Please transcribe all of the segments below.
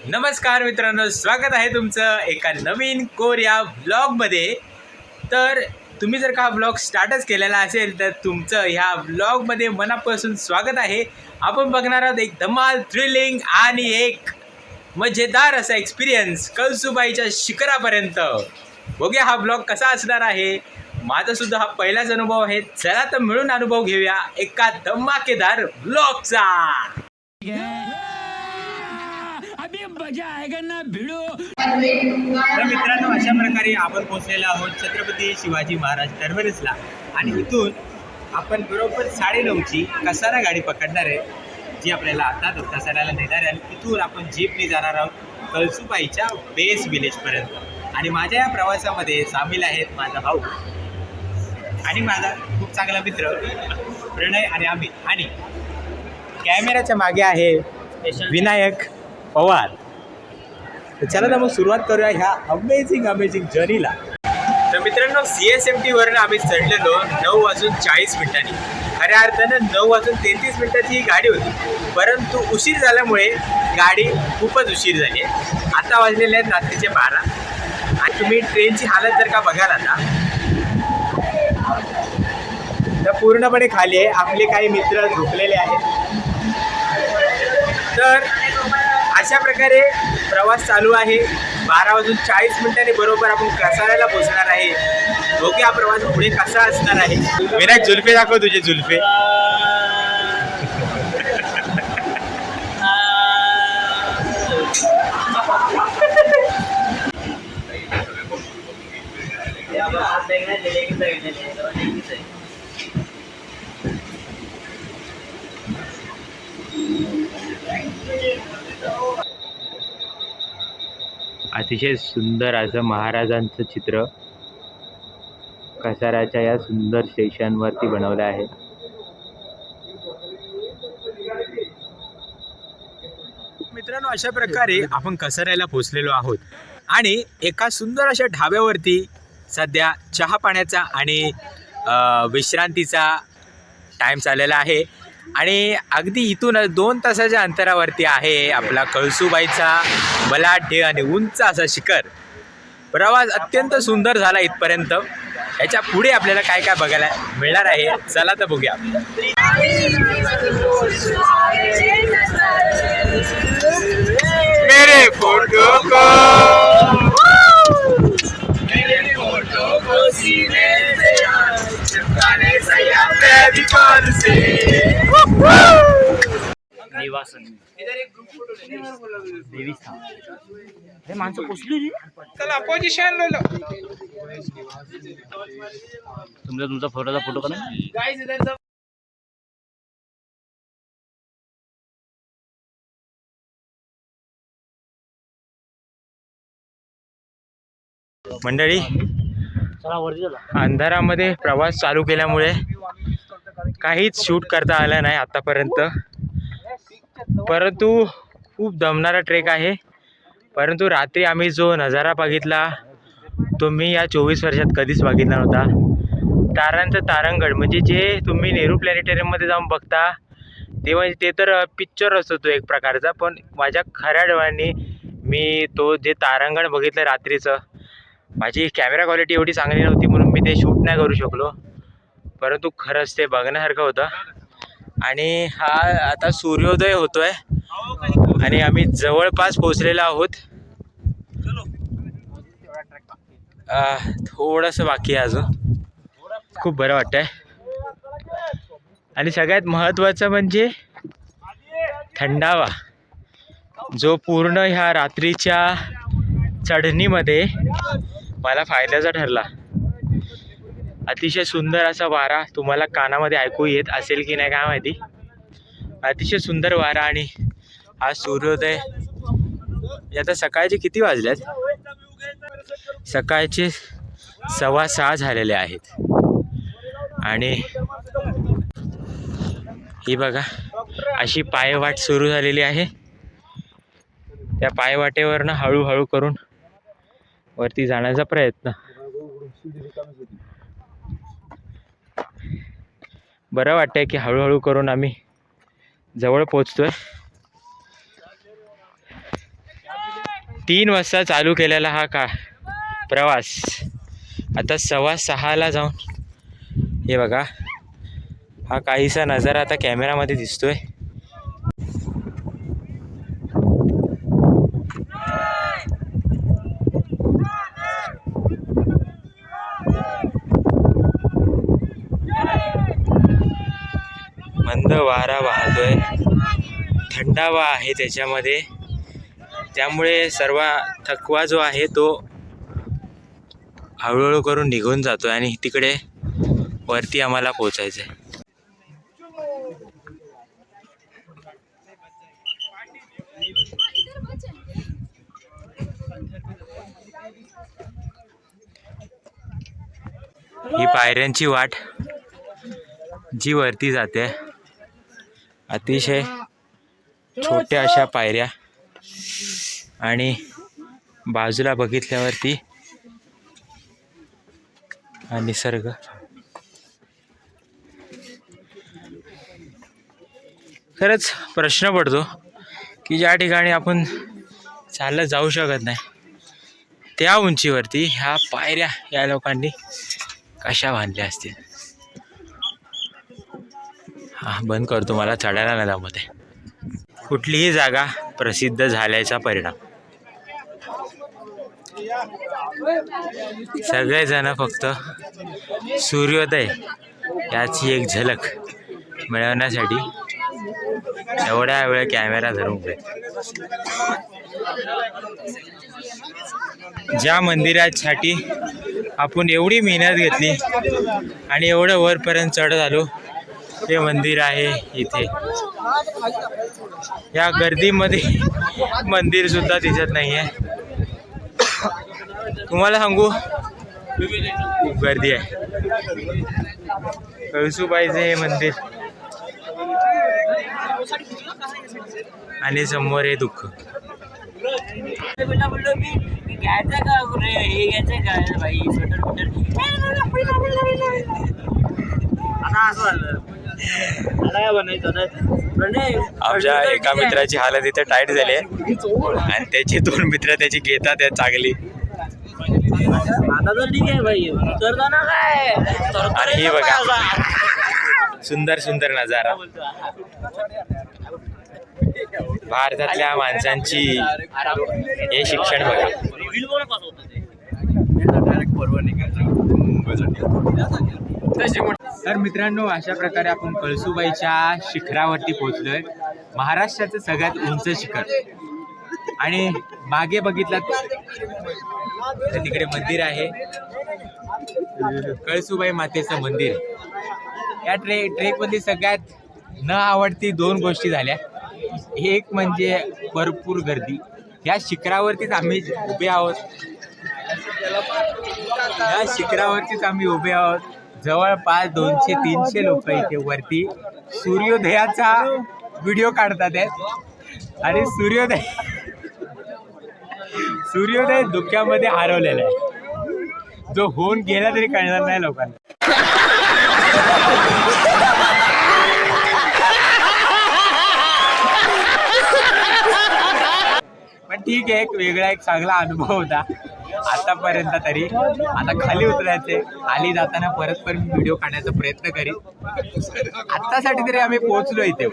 नमस्कार मित्रांनो, स्वागत आहे तुमचं एका नवीन कोरिया ब्लॉगमध्ये। तर तुम्ही जर का ब्लॉग स्टार्टच केलेला असेल तर तुमचं ह्या ब्लॉगमध्ये मनापासून स्वागत आहे। आपण बघणार आहोत एक धमाल, थ्रिलिंग आणि एक मजेदार असा एक्सपिरियन्स कळसुबाईच्या शिखरापर्यंत। बघूया हा ब्लॉग कसा असणार आहे। माझा सुद्धा हा पहिलाच अनुभव आहे। चला तर मिळून अनुभव घेऊया एका धमाकेदार ब्लॉगचा। तर मित्रांनो, अशा प्रकारे आपण पोहोचलेलो आहोत छत्रपती शिवाजी महाराज टर्मिनसला आणि इथून आपण बरोबर 9:30ची कसारा गाडी पकडणार आहे, जी आपल्याला आता कसाऱ्याला नेणार आहे। आणि तिथून आपण जीपने जाणार आहोत कळसुबाईच्या बेस विलेजपर्यंत। आणि माझ्या या प्रवासामध्ये सामील आहेत माझा भाऊ आणि माझा खूप चांगला मित्र प्रणय आणि अमित। आणि कॅमेऱ्याच्या मागे आहे विनायक पवार। तर चला तर मग सुरुवात करूया ह्या अमेझिंग जर्नीला। तर मित्रांनो, CSMT वरून आम्ही चढलेलो 9:40 खऱ्या अर्थानं 9:33 ही गाडी होती, परंतु उशीर झाल्यामुळे गाडी खूपच उशीर झाली आहे। आता वाजलेले आहेत रात्रीचे 12। आणि तुम्ही ट्रेनची हालत जर का बघाल आता तर पूर्णपणे खाली आहे। आपले काही मित्र झोपलेले आहेत। तर अशा प्रकारे प्रवास चालू आहे। 12:40 बरोबर आपण कसाऱ्याला पोहोचणार आहे। ओके, हा प्रवास पुढे कसा असणार आहे। विनायक, जुल्फे दाखव तुझे जुल्फे। अतिशय सुंदर असं महाराजांचं चित्र कसाऱ्याच्या या सुंदर स्टेशनवरती बनवलं आहे। मित्रांनो, अशा प्रकारे आपण कसाऱ्याला पोहोचलेलो आहोत आणि एका सुंदर अशा ढाब्यावरती सध्या चहा पाण्याचा आणि विश्रांतीचा टाईम चाललेला आहे। आणि अगदी इथून 2 तासाच्या अंतरावरती आहे आपला कळसुबाईचा बलाढ्य आणि उंच असा शिखर। प्रवास अत्यंत सुंदर झाला इथपर्यंत। याच्या पुढे आपल्याला काय काय बघायला मिळणार आहे, चला तर बघूया। मेरे फोटो को सीने से चिपकाने से या फेविकॉल से निवासन देवीस्थान हे माणसं पोचली। चला पोझिशन लो तुमचा फोटो करा गाइस। इधर मंडळी, अंधारामध्ये प्रवास चालू केल्यामुळे काहीच शूट करता आलं नाही आतापर्यंत, परंतु खूप दमणारा ट्रेक आहे। परंतु रात्री आम्ही जो नजारा बघितला तो मी या 24 वर्षात कधीच बघितला नव्हता। तारांचं तारंगड म्हणजे जे तुम्ही नेहरू प्लॅनेटोरियममध्ये जाऊन बघता ते, म्हणजे ते तर पिक्चर असतो तो एक प्रकारचा, पण माझ्या खऱ्या डोळ्यांनी मी तो जे तारांगण बघितलं रात्रीचं। माझी कॅमेरा क्वालिटी एवढी चांगली नव्हती म्हणून मी ते शूट नाही करू शकलो, परंतु खरंच ते बघण्यासारखं होतं। आणि हा आता सूर्योदय होतोय आणि आम्ही जवळपास पोहोचलेलो आहोत। थोडंसं बाकी आहे अजून। खूप बरं वाटतंय। आणि सगळ्यात महत्त्वाचं म्हणजे थंडावा, जो पूर्ण ह्या रात्रीच्या चढणीमध्ये मला फायद्याचा ठरला। अतिशय सुंदर असा वारा तुम्हाला कानामध्ये ऐकू येत असेल की नाही काय माहिती। अतिशय सुंदर वारा आणि हा सूर्योदय। आता सकाळचे किती वाजलेत? सकाळचे 6:15 झालेले आहेत। आणि ही बघा अशी पायवाट सुरू झालेली आहे। त्या पायवाटेवरनं हळूहळू करून वरती जाण्याचा प्रयत्न। बरं वाटतंय की हळूहळू करून आम्ही जवळ पोहोचतोय। 3 वाजता चालू केलेला हा प्रवास आता 6:15ला जाऊन हे बघा हा काहीसा नजारा आता कॅमेरामध्ये दिसतोय. मंद वारा वाहतोय, थंडावा आहे त्याच्यामध्ये, त्यामुळे सर्व थकवा जो आहे तो हळूहळू करून निघून जातोय आणि तिकडे वरती आम्हाला पोचायचं आहे. ही पायऱ्यांची वाट जी वरती जाते, अतिशय छोट्या अशा पायऱ्या आणि बाजूला बघितल्यावरती हा निसर्ग. खरंच प्रश्न पडतो की ज्या ठिकाणी आपण चालत जाऊ शकत नाही त्या उंचीवरती ह्या पायऱ्या या लोकांनी कशा बांधल्या असतील. हा बंद करतो, मला चढायला नाही जमत आहे. कुठलीही जागा प्रसिद्ध झाल्याचा परिणाम. सगळेजण फक्त सूर्योदय याची एक झलक मिळवण्यासाठी एवढ्या वेळ कॅमेरा धरून उभे. ज्या मंदिरासाठी आपण एवढी मेहनत घेतली आणि एवढं वरपर्यंत चढत आलो ते मंदिर आहे इथे. या गर्दीमध्ये मंदिर सुद्धा दिसत नाहीये. तुम्हाला सांगू खूप गर्दी आहे. कळसूबाईचं हे मंदिर आणि समोर हे दुःख. आमच्या एका मित्राची हालत इथे टाईट झाली आहे आणि त्याचे 2 मित्र त्याची घेतात आहे चांगली. आणि ही बघा सुंदर सुंदर नजारा. भारतातल्या माणसांची हे शिक्षण बघा. तर मित्रांनो, अशा प्रकारे आपण कळसूबाईच्या शिखरावरती पोहोचलोय. महाराष्ट्राचं सगळ्यात उंच शिखर. आणि मागे बघितलं तर तिकडे मंदिर आहे, कळसूबाई मातेचं मंदिर. या ट्रेकमध्ये सगळ्यात न आवडती 2 गोष्टी झाल्या. एक म्हणजे भरपूर गर्दी. या शिखरावरतीच आम्ही उभे आहोत. या शिखरावरतीच आम्ही उभे आहोत. जवळपास 200-300 लोक इथे वरती सूर्योदयाचा व्हिडिओ काढतात आहेत. आणि सूर्योदय धुक्यामध्ये हरवलेला आहे, जो होऊन गेला तरी कळणार नाही लोकांना. पण ठीक आहे, एक चांगला अनुभव होता आतापर्यंत तरी. आता खाली उतरायचे, खाली जाताना परत मी व्हिडिओ काढण्याचा प्रयत्न करीन. आत्तासाठी तरी आम्ही पोहोचलो इथे.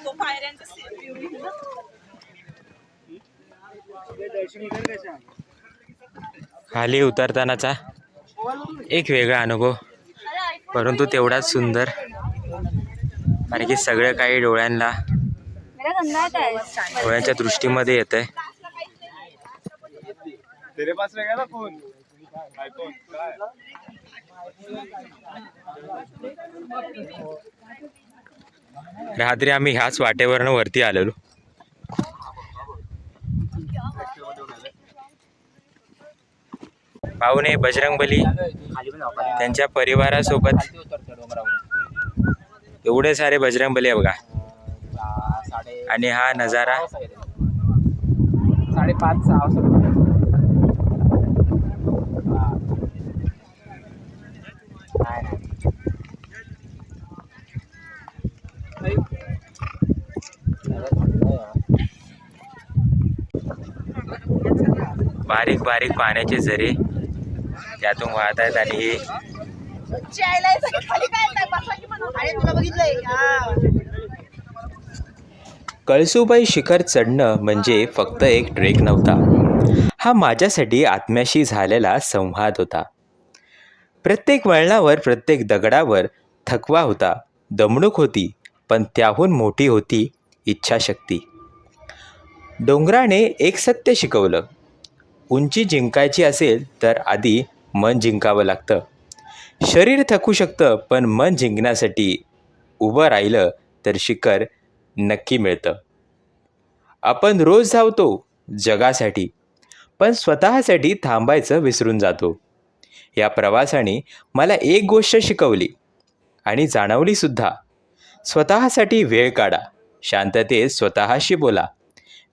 तो पायऱ्यांचा खाली उतरतानाचा एक वेगळा अनुभव, परंतु तेवढाच सुंदर, कारण की सगळं काही डोळ्यांच्या दृष्टीमध्ये येत आहे. रात्री आम्ही ह्याच वाटेवरनं वरती आलेलो. पाहुणे बजरंगबली त्यांच्या परिवारासोबत, एवढे सारे बजरंगबली आहे बघा. आणि हा नजारा 5:30-6 बारीक बारीक पाण्याचे झरे त्यातून वाहत आहेत. आणि हे कळसूबाई शिखर चढणं म्हणजे फक्त एक ट्रेक नव्हता, हा माझ्यासाठी आत्म्याशी झालेला संवाद होता. प्रत्येक वळणावर, प्रत्येक दगडावर थकवा होता, दमणूक होती, पण त्याहून मोठी होती इच्छाशक्ती. डोंगराने एक सत्य शिकवलं, उंची जिंकायची असेल तर आधी मन जिंकावं लागतं. शरीर थकू शकतं, पण मन जिंकण्यासाठी उभं राहिलं तर शिखर नक्की मिळतं. आपण रोज धावतो जगासाठी, पण स्वतःसाठी थांबायचं विसरून जातो. या प्रवासाने मला एक गोष्ट शिकवली आणि जाणवली सुद्धा. स्वतःसाठी वेळ काढा, शांततेत स्वतःशी बोला,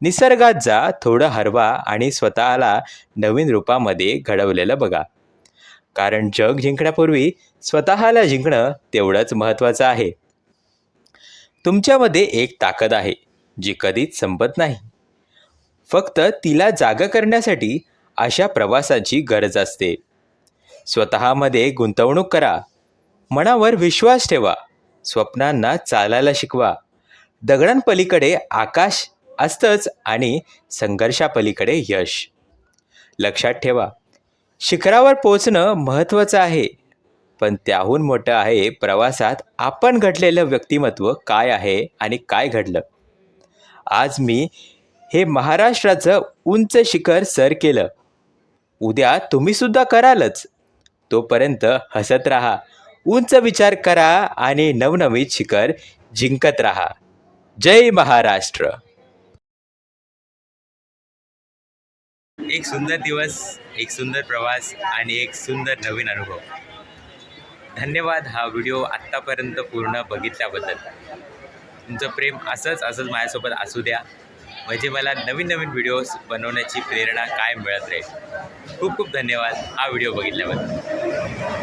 निसर्गात जा, थोडं हरवा आणि स्वतःला नवीन रूपामध्ये घडवलेलं बघा. कारण जग जिंकण्यापूर्वी स्वतःला जिंकणं तेवढंच महत्त्वाचं आहे. तुमच्यामध्ये एक ताकद आहे जी कधीच संपत नाही. फक्त तिला जागा करण्यासाठी अशा प्रवासाची गरज असते. स्वतःमध्ये गुंतवणूक करा, मनावर विश्वास ठेवा, स्वप्नांना चालायला शिकवा. दगडांपलीकडे आकाश असतंच आणि संघर्षापलीकडे यश. लक्षात ठेवा, शिखरावर पोचणं महत्त्वाचं आहे, पण त्याहून मोठं आहे प्रवासात आपण घडलेलं व्यक्तिमत्व काय आहे आणि काय घडलं. आज मी हे महाराष्ट्राचं उंच शिखर सर केलं, उद्या तुम्हीसुद्धा करालच. तोपर्यंत हसत राहा, उंच विचार करा आणि नवनवीन शिखर जिंकत राहा. जय महाराष्ट्र. एक सुंदर दिवस, एक सुंदर प्रवास आणि एक सुंदर नवीन अनुभव. धन्यवाद हा व्हिडिओ आत्तापर्यंत पूर्ण बघितल्याबद्दल. तुमचं प्रेम असंच माझ्यासोबत असू द्या, म्हणजे मला नवीन नवीन व्हिडिओज बनवण्याची प्रेरणा काय मिळत राहील. खूप खूप धन्यवाद हा व्हिडिओ बघितल्याबद्दल.